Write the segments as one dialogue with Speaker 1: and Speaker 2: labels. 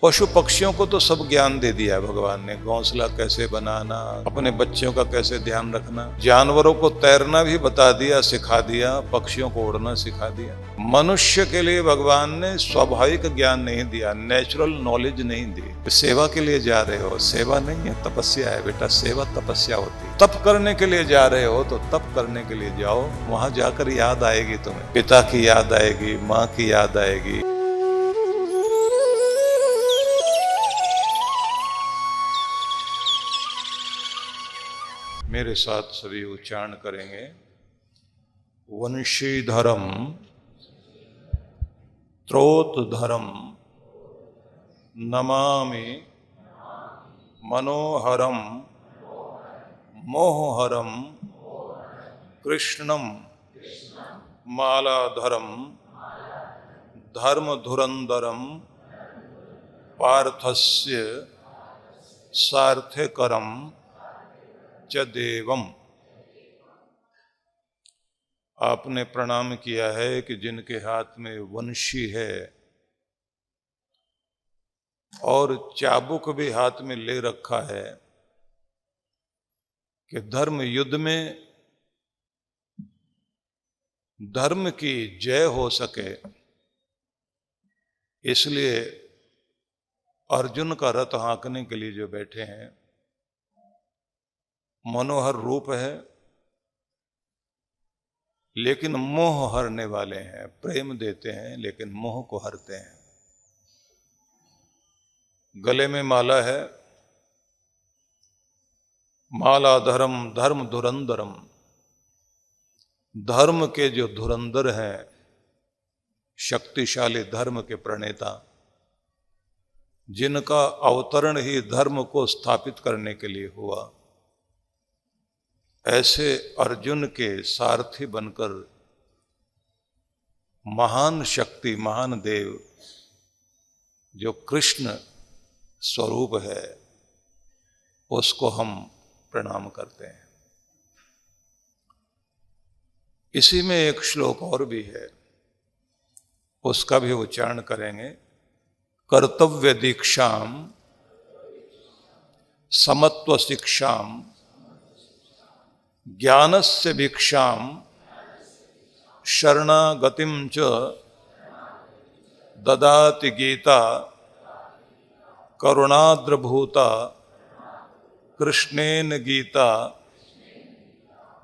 Speaker 1: पशु पक्षियों को तो सब ज्ञान दे दिया है भगवान ने। घोंसला कैसे बनाना, अपने बच्चों का कैसे ध्यान रखना, जानवरों को तैरना भी बता दिया, सिखा दिया, पक्षियों को उड़ना सिखा दिया। मनुष्य के लिए भगवान ने स्वाभाविक ज्ञान नहीं दिया, नेचुरल नॉलेज नहीं दी। सेवा के लिए जा रहे हो, सेवा नहीं है, तपस्या है बेटा। सेवा तपस्या होती है। तप करने के लिए जा रहे हो तो तप करने के लिए जाओ। वहां जाकर याद आएगी तुम्हें, पिता की याद आएगी, माँ की याद आएगी। मेरे साथ सभी उच्चारण करेंगे। वंशीधरम त्रोतधरम नमामि मनोहरम मोहहरम कृष्णम मालाधरम धर्मधुरंधरम पार्थस्य सार्थकरम च देवम। आपने प्रणाम किया है कि जिनके हाथ में वंशी है और चाबुक भी हाथ में ले रखा है कि धर्म युद्ध में धर्म की जय हो सके, इसलिए अर्जुन का रथ हाँकने के लिए जो बैठे हैं। मनोहर रूप है लेकिन मोह हरने वाले हैं। प्रेम देते हैं लेकिन मोह को हरते हैं। गले में माला है, मालाधरम धर्म धुरंधरम। धर्म के जो धुरंधर हैं, शक्तिशाली धर्म के प्रणेता, जिनका अवतरण ही धर्म को स्थापित करने के लिए हुआ, ऐसे अर्जुन के सारथी बनकर महान शक्ति, महान देव जो कृष्ण स्वरूप है, उसको हम प्रणाम करते हैं। इसी में एक श्लोक और भी है, उसका भी उच्चारण करेंगे। कर्तव्य दीक्षाम समत्व शिक्षाम ज्ञानस्य भिक्षाम शरणागतिम च ददाति गीता करुणाद्रभूता कृष्णेन गीता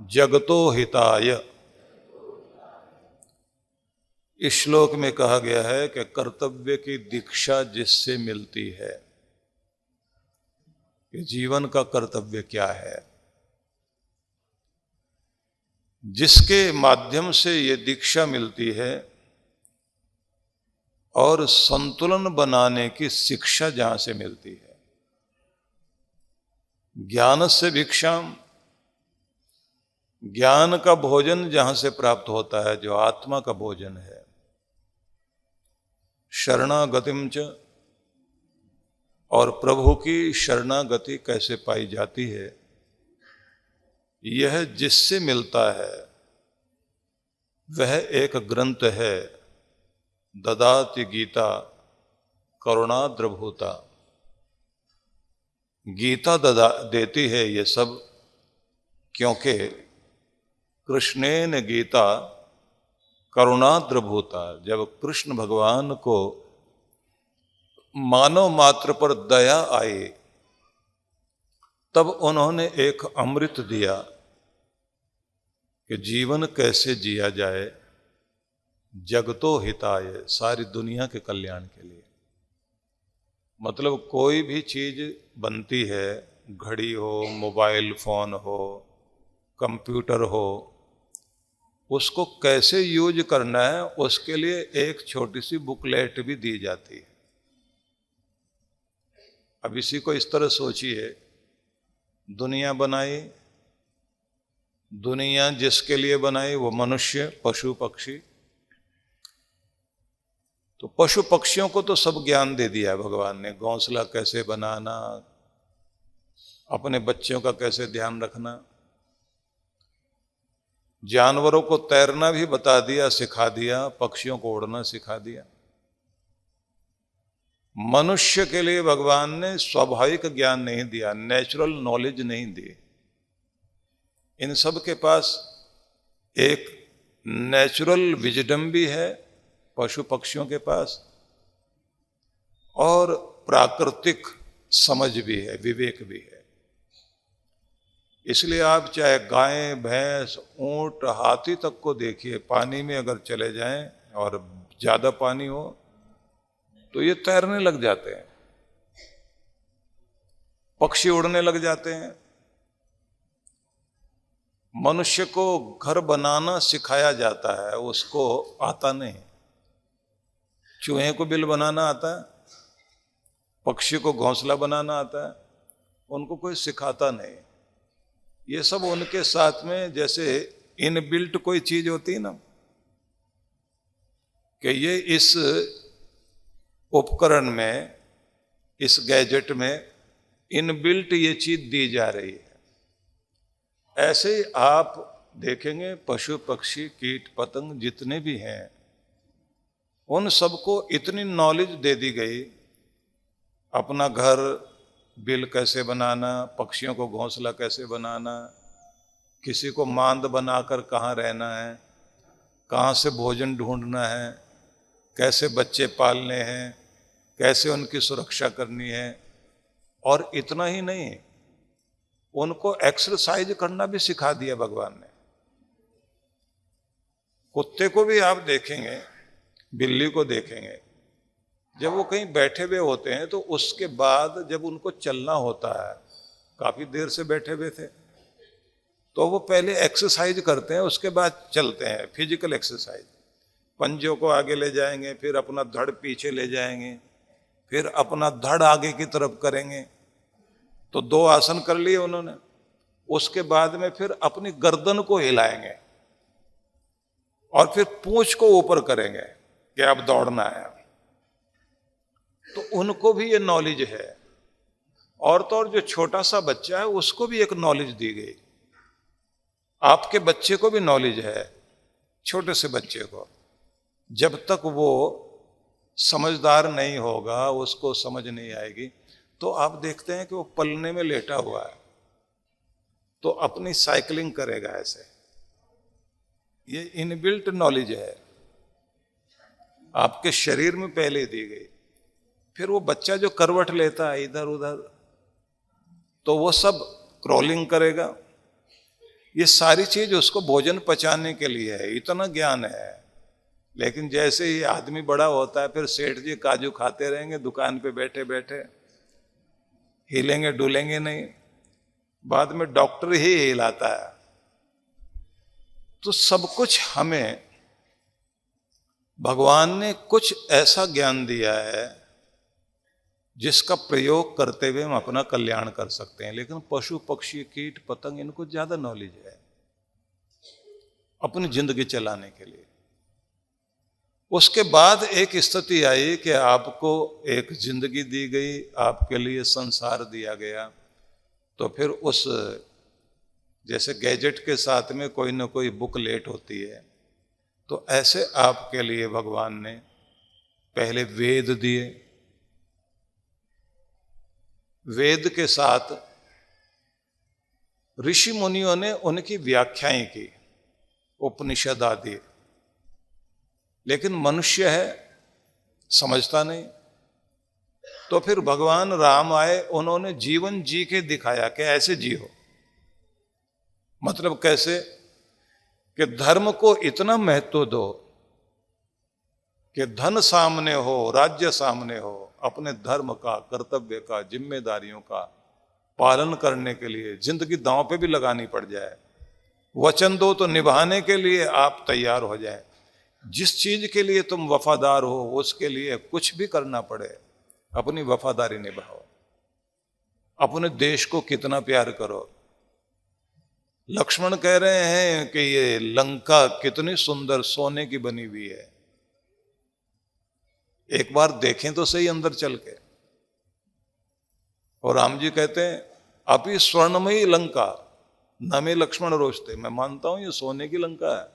Speaker 1: जगतो हिताय। इस श्लोक में कहा गया है कि कर्तव्य की दीक्षा जिससे मिलती है कि जीवन का कर्तव्य क्या है, जिसके माध्यम से ये दीक्षा मिलती है और संतुलन बनाने की शिक्षा जहां से मिलती है। ज्ञान से भिक्षाम, ज्ञान का भोजन जहां से प्राप्त होता है, जो आत्मा का भोजन है। शरणागतिम च, और प्रभु की शरणागति कैसे पाई जाती है, यह जिससे मिलता है वह एक ग्रंथ है। ददाति गीता करुणाद्रभूता। गीता देती है ये सब, क्योंकि कृष्णेन गीता करुणाद्रभूता। जब कृष्ण भगवान को मानव मात्र पर दया आई, तब उन्होंने एक अमृत दिया कि जीवन कैसे जिया जाए जगतो हिताय, सारी दुनिया के कल्याण के लिए। मतलब कोई भी चीज बनती है, घड़ी हो, मोबाइल फोन हो, कंप्यूटर हो, उसको कैसे यूज करना है उसके लिए एक छोटी सी बुकलेट भी दी जाती है। अब इसी को इस तरह सोचिए, दुनिया बनाई, दुनिया जिसके लिए बनाई वो मनुष्य, पशु पक्षी। तो पशु पक्षियों को तो सब ज्ञान दे दिया है भगवान ने। घोंसला कैसे बनाना, अपने बच्चों का कैसे ध्यान रखना, जानवरों को तैरना भी बता दिया, सिखा दिया, पक्षियों को उड़ना सिखा दिया। मनुष्य के लिए भगवान ने स्वाभाविक ज्ञान नहीं दिया, नेचुरल नॉलेज नहीं दी। इन सब के पास एक नेचुरल विजडम भी है पशु पक्षियों के पास, और प्राकृतिक समझ भी है, विवेक भी है। इसलिए आप चाहे गाय, भैंस, ऊंट, हाथी तक को देखिए, पानी में अगर चले जाएं और ज्यादा पानी हो तो ये तैरने लग जाते हैं, पक्षी उड़ने लग जाते हैं। मनुष्य को घर बनाना सिखाया जाता है, उसको आता नहीं। चूहे को बिल बनाना आता है, पक्षी को घोंसला बनाना आता है, उनको कोई सिखाता नहीं। ये सब उनके साथ में जैसे इनबिल्ट कोई चीज होती है ना, कि ये इस उपकरण में, इस गैजेट में इनबिल्ट ये चीज दी जा रही है। ऐसे ही आप देखेंगे पशु पक्षी कीट पतंग जितने भी हैं, उन सबको इतनी नॉलेज दे दी गई, अपना घर बिल कैसे बनाना, पक्षियों को घोंसला कैसे बनाना, किसी को मांद बनाकर कहाँ रहना है, कहाँ से भोजन ढूंढना है, कैसे बच्चे पालने हैं, कैसे उनकी सुरक्षा करनी है। और इतना ही नहीं, उनको एक्सरसाइज करना भी सिखा दिया भगवान ने। कुत्ते को भी आप देखेंगे, बिल्ली को देखेंगे, जब वो कहीं बैठे हुए होते हैं तो उसके बाद जब उनको चलना होता है, काफी देर से बैठे हुए थे, तो वो पहले एक्सरसाइज करते हैं, उसके बाद चलते हैं, फिजिकल एक्सरसाइज। पंजों को आगे ले जाएंगे, फिर अपना धड़ पीछे ले जाएंगे, फिर अपना धड़ आगे की तरफ करेंगे। तो 2 आसन कर लिए उन्होंने। उसके बाद में फिर अपनी गर्दन को हिलाएंगे और फिर पूंछ को ऊपर करेंगे कि अब दौड़ना है। तो उनको भी ये नॉलेज है। और तो और जो छोटा सा बच्चा है उसको भी एक नॉलेज दी गई। आपके बच्चे को भी नॉलेज है, छोटे से बच्चे को। जब तक वो समझदार नहीं होगा, उसको समझ नहीं आएगी, तो आप देखते हैं कि वो पलने में लेटा हुआ है तो अपनी साइकिलिंग करेगा ऐसे। ये इनबिल्ट नॉलेज है, आपके शरीर में पहले दी गई। फिर वो बच्चा जो करवट लेता है इधर उधर, तो वो सब क्रॉलिंग करेगा। ये सारी चीज उसको भोजन पचाने के लिए है, इतना ज्ञान है। लेकिन जैसे ही आदमी बड़ा होता है, फिर सेठ जी काजू खाते रहेंगे दुकान पे बैठे बैठे, हिलेंगे डुलेंगे नहीं, बाद में डॉक्टर ही हिलाता है। तो सब कुछ हमें भगवान ने कुछ ऐसा ज्ञान दिया है जिसका प्रयोग करते हुए हम अपना कल्याण कर सकते हैं। लेकिन पशु पक्षी कीट पतंग, इनको ज्यादा नॉलेज है अपनी जिंदगी चलाने के लिए। उसके बाद एक स्थिति आई कि आपको एक जिंदगी दी गई, आपके लिए संसार दिया गया, तो फिर उस जैसे गैजेट के साथ में कोई ना कोई बुक लेट होती है, तो ऐसे आपके लिए भगवान ने पहले वेद दिए। वेद के साथ ऋषि मुनियों ने उनकी व्याख्याएं की, उपनिषद आदि। लेकिन मनुष्य है, समझता नहीं। तो फिर भगवान राम आए, उन्होंने जीवन जी के दिखाया कि ऐसे जियो। मतलब कैसे कि धर्म को इतना महत्व दो कि धन सामने हो, राज्य सामने हो, अपने धर्म का, कर्तव्य का, जिम्मेदारियों का पालन करने के लिए जिंदगी दांव पे भी लगानी पड़ जाए, वचन दो तो निभाने के लिए आप तैयार हो जाएं। जिस चीज के लिए तुम वफादार हो उसके लिए कुछ भी करना पड़े, अपनी वफादारी निभाओ। अपने देश को कितना प्यार करो। लक्ष्मण कह रहे हैं कि ये लंका कितनी सुंदर सोने की बनी हुई है, एक बार देखें तो सही अंदर चल के। और राम जी कहते हैं अभी स्वर्णमयी लंका न में लक्ष्मण रोचते। मैं मानता हूं ये सोने की लंका है,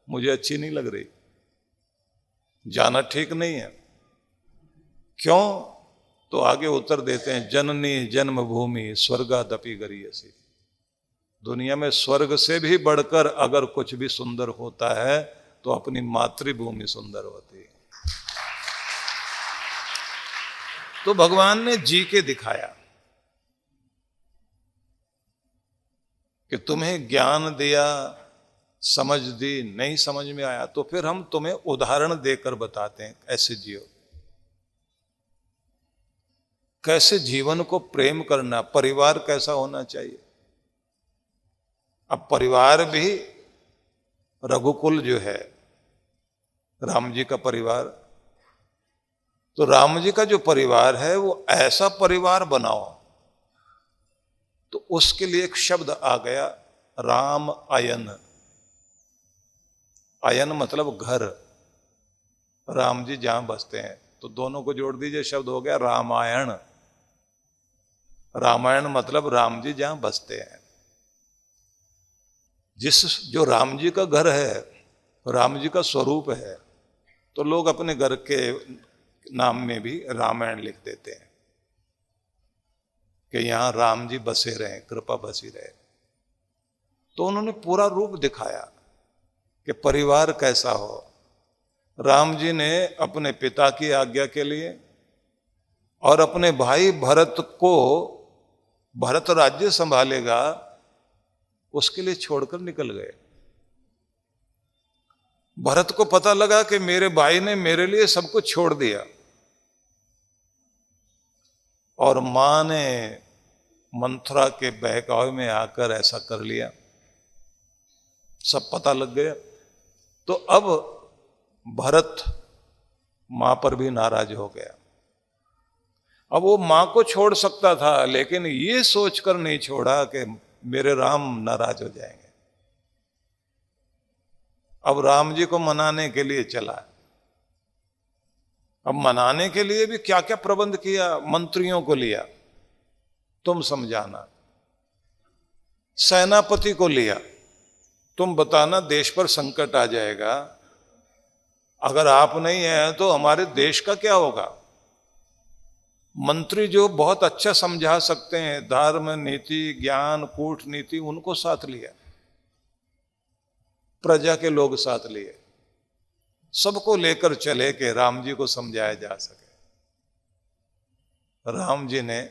Speaker 1: मुझे अच्छी नहीं लग रही, जाना ठीक नहीं है। क्यों? तो आगे उत्तर देते हैं, जननी जन्मभूमि स्वर्गादपि गरीयसी। दुनिया में स्वर्ग से भी बढ़कर अगर कुछ भी सुंदर होता है तो अपनी मातृभूमि सुंदर होती है। तो भगवान ने जी के दिखाया कि तुम्हें ज्ञान दिया, समझ दी, नहीं समझ में आया तो फिर हम तुम्हें उदाहरण देकर बताते हैं ऐसे जियो, कैसे जीवन को प्रेम करना, परिवार कैसा होना चाहिए। अब परिवार भी रघुकुल जो है, राम जी का परिवार, तो राम जी का जो परिवार है वो ऐसा परिवार बनाओ, तो उसके लिए एक शब्द आ गया, राम आयन। आयन मतलब घर, राम जी जहां बसते हैं, तो दोनों को जोड़ दीजिए, शब्द हो गया रामायण। रामायण मतलब राम जी जहां बसते हैं। जो राम जी का घर है, राम जी का स्वरूप है, तो लोग अपने घर के नाम में भी रामायण लिख देते हैं कि यहां राम जी बसे रहे, कृपा बसी रहे। तो उन्होंने पूरा रूप दिखाया कि परिवार कैसा हो। राम जी ने अपने पिता की आज्ञा के लिए और अपने भाई भरत को, भरत राज्य संभालेगा, उसके लिए छोड़कर निकल गए। भरत को पता लगा कि मेरे भाई ने मेरे लिए सब कुछ छोड़ दिया, और मां ने मंथरा के बहकावे में आकर ऐसा कर लिया, सब पता लग गया। तो अब भरत मां पर भी नाराज हो गया। अब वो मां को छोड़ सकता था, लेकिन ये सोचकर नहीं छोड़ा कि मेरे राम नाराज हो जाएंगे। अब राम जी को मनाने के लिए चला। अब मनाने के लिए भी क्या क्या प्रबंध किया, मंत्रियों को लिया, तुम समझाना, सेनापति को लिया, तुम बताना देश पर संकट आ जाएगा, अगर आप नहीं हैं तो हमारे देश का क्या होगा। मंत्री जो बहुत अच्छा समझा सकते हैं, धर्म नीति ज्ञान कूटनीति, उनको साथ लिया, प्रजा के लोग साथ लिए, सबको लेकर चले कि राम जी को समझाया जा सके। राम जी ने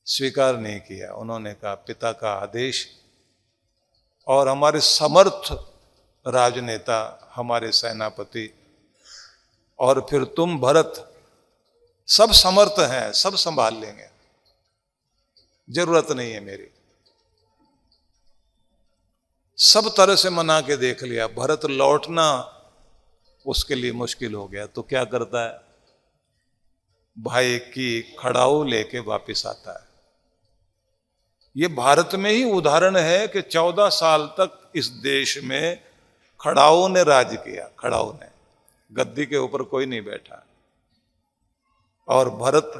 Speaker 1: स्वीकार नहीं किया। उन्होंने कहा पिता का आदेश और हमारे समर्थ राजनेता, हमारे सेनापति, और फिर तुम भरत, सब समर्थ हैं, सब संभाल लेंगे, जरूरत नहीं है मेरी। सब तरह से मना के देख लिया। भरत लौटना उसके लिए मुश्किल हो गया, तो क्या करता है, भाई की खड़ाऊ लेके वापस आता है। ये भारत में ही उदाहरण है कि 14 साल तक इस देश में खड़ाऊ ने राज किया। खड़ाऊ ने, गद्दी के ऊपर कोई नहीं बैठा, और भरत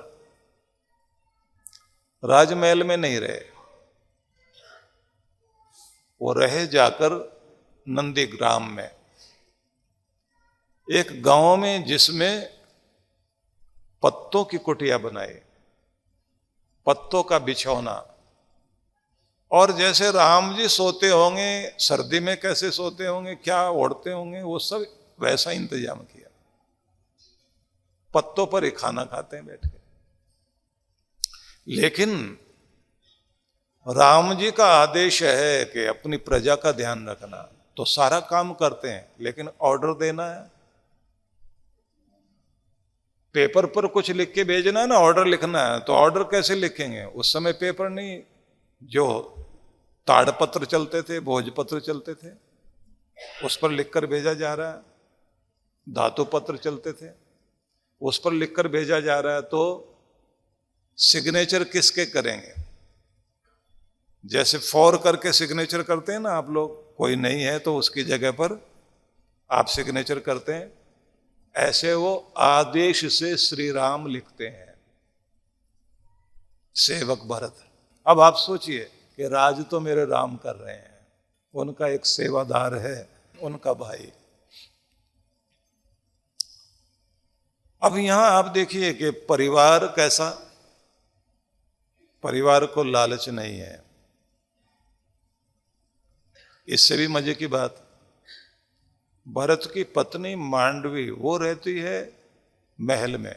Speaker 1: राजमहल में नहीं रहे, वो रहे जाकर नंदीग्राम में, एक गांव में जिसमें पत्तों की कुटिया बनाई, पत्तों का बिछौना, और जैसे राम जी सोते होंगे सर्दी में कैसे सोते होंगे, क्या ओढ़ते होंगे, वो सब वैसा इंतजाम किया। पत्तों पर ही खाना खाते हैं बैठ के। लेकिन राम जी का आदेश है कि अपनी प्रजा का ध्यान रखना, तो सारा काम करते हैं, लेकिन ऑर्डर देना है। पेपर पर कुछ लिख के भेजना है ना, ऑर्डर लिखना है, तो ऑर्डर कैसे लिखेंगे, उस समय पेपर नहीं, जो ताड़पत्र चलते थे, भोजपत्र चलते थे, उस पर लिखकर भेजा जा रहा है। धातु पत्र चलते थे, उस पर लिखकर भेजा जा रहा है। तो सिग्नेचर किसके करेंगे, जैसे फॉर करके सिग्नेचर करते हैं ना आप लोग, कोई नहीं है तो उसकी जगह पर आप सिग्नेचर करते हैं, ऐसे वो आदेश से श्री राम लिखते हैं, सेवक भरत। अब आप सोचिए कि राज तो मेरे राम कर रहे हैं, उनका एक सेवादार है, उनका भाई। अब यहां आप देखिए कि परिवार कैसा, परिवार को लालच नहीं है। इससे भी मजे की बात, भरत की पत्नी मांडवी वो रहती है महल में,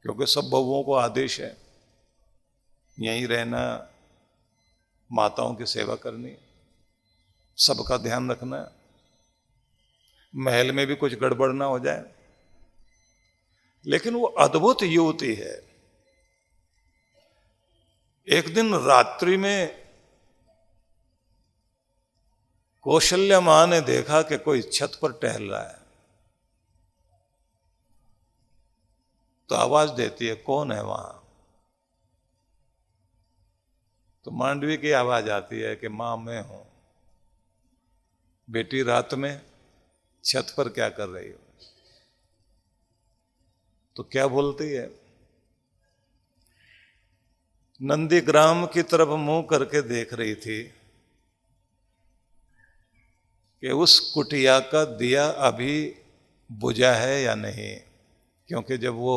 Speaker 1: क्योंकि सब बहुओं को आदेश है यहीं रहना, माताओं की सेवा करनी, सबका ध्यान रखना, महल में भी कुछ गड़बड़ ना हो जाए। लेकिन वो अद्भुत युवती है। एक दिन रात्रि में कौशल्या मां ने देखा कि कोई छत पर टहल रहा है, तो आवाज देती है, कौन है वहां? तो मांडवी की आवाज आती है कि मां मैं हूं। बेटी रात में छत पर क्या कर रही हो? तो क्या बोलती है? नंदीग्राम की तरफ मुंह करके देख रही थी कि उस कुटिया का दिया अभी बुझा है या नहीं, क्योंकि जब वो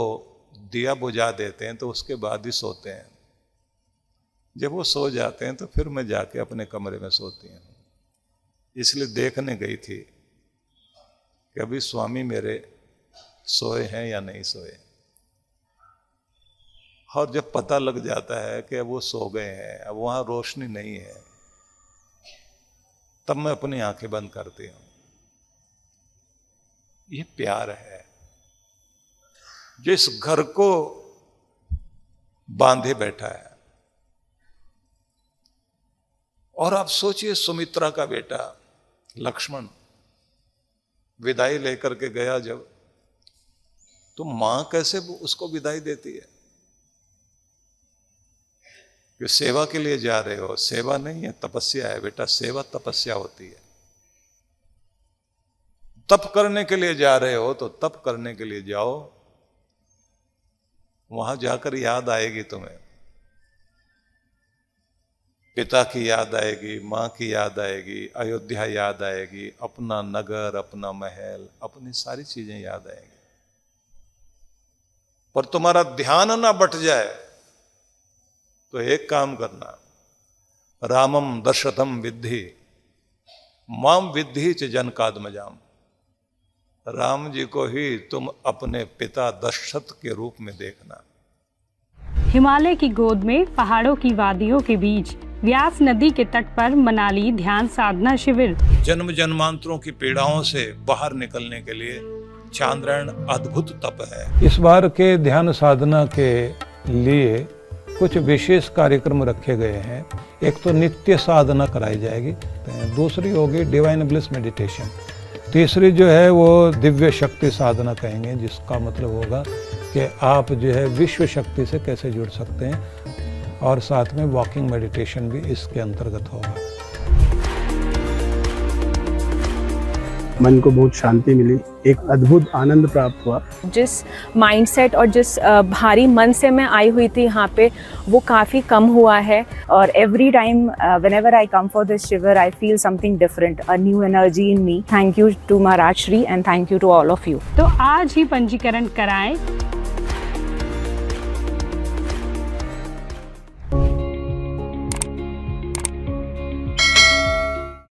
Speaker 1: दिया बुझा देते हैं तो उसके बाद ही सोते हैं। जब वो सो जाते हैं तो फिर मैं जाके अपने कमरे में सोती हूँ। इसलिए देखने गई थी कि अभी स्वामी मेरे सोए हैं या नहीं सोए। और जब पता लग जाता है कि वो सो गए हैं, अब वहां रोशनी नहीं है, तब मैं अपनी आंखें बंद करती हूं। ये प्यार है जो इस घर को बांधे बैठा है। और आप सोचिए, सुमित्रा का बेटा लक्ष्मण विदाई लेकर के गया जब, तो मां कैसे उसको विदाई देती है कि सेवा के लिए जा रहे हो। सेवा नहीं है, तपस्या है बेटा, सेवा तपस्या होती है। तप करने के लिए जा रहे हो तो तप करने के लिए जाओ, वहां जाकर याद आएगी तुम्हें, पिता की याद आएगी, मां की याद आएगी, अयोध्या याद आएगी, अपना नगर, अपना महल, अपनी सारी चीजें याद आएगी। पर तुम्हारा ध्यान ना बट जाए तो एक काम करना, रामम दशरथम विद्धि माम विद्धि च जनकात्मजाम। राम जी को ही तुम अपने पिता दशरथ के रूप में देखना।
Speaker 2: हिमालय की गोद में पहाड़ों की वादियों के बीच व्यास नदी के तट पर मनाली ध्यान साधना शिविर।
Speaker 1: जन्म जन्मांतरों की पीड़ाओं से बाहर निकलने के लिए चांद्रायण अद्भुत तप है।
Speaker 3: इस बार के ध्यान साधना के लिए कुछ विशेष कार्यक्रम रखे गए हैं। एक तो नित्य साधना कराई जाएगी, दूसरी होगी डिवाइन ब्लिस मेडिटेशन, तीसरी जो है वो दिव्य शक्ति साधना कहेंगे, जिसका मतलब होगा कि आप जो है विश्व शक्ति से कैसे जुड़ सकते हैं, और साथ में वॉकिंग मेडिटेशन भी इसके अंतर्गत होगा।
Speaker 4: मन को बहुत शांति मिली, एक अद्भुत आनंद प्राप्त हुआ।
Speaker 5: जिस माइंडसेट और जिस भारी मन से मैं आई हुई थी यहाँ पे, वो काफ़ी कम हुआ है। और every time whenever I come for this शिविर I feel something different, a new energy in me. Thank you to Maharaj Shri and thank you to all of you.
Speaker 2: तो आज ही पंजीकरण कराएं